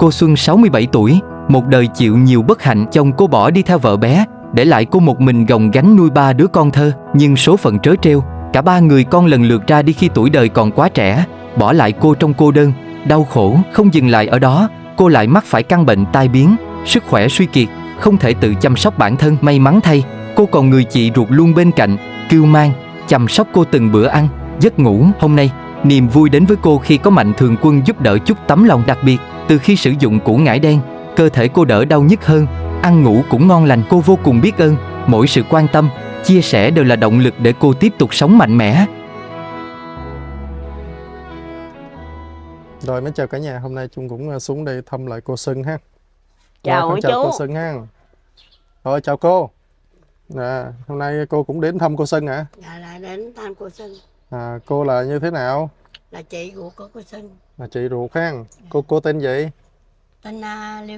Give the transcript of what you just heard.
Cô Xuân 67 tuổi, một đời chịu nhiều bất hạnh, chồng cô bỏ đi theo vợ bé, để lại cô một mình gồng gánh nuôi 3 đứa con thơ. Nhưng số phận trớ trêu, cả 3 người con lần lượt ra đi khi tuổi đời còn quá trẻ, bỏ lại cô trong cô đơn, đau khổ. Không dừng lại ở đó, cô lại mắc phải căn bệnh tai biến, sức khỏe suy kiệt, không thể tự chăm sóc bản thân. May mắn thay, cô còn người chị ruột luôn bên cạnh, cưu mang, chăm sóc cô từng bữa ăn, giấc ngủ. Hôm nay, niềm vui đến với cô khi có Mạnh Thường Quân giúp đỡ chút tấm lòng. Đặc biệt, từ khi sử dụng củ ngải đen, cơ thể cô đỡ đau nhức hơn, ăn ngủ cũng ngon lành. Cô vô cùng biết ơn, mỗi sự quan tâm, chia sẻ đều là động lực để cô tiếp tục sống mạnh mẽ. Rồi, mến chào cả nhà, hôm nay Trung cũng xuống đây thăm lại cô Xuân ha. Chào Rồi, chú. chào cô Xuân ha. Rồi, chào cô. Hôm nay cô cũng đến thăm cô Xuân hả? Dạ, lại đến thăm cô Xuân. Cô là như thế nào? Là chị ruột của cô Xuân. Là chị ruột ha. Cô tên gì? Tên Liêu.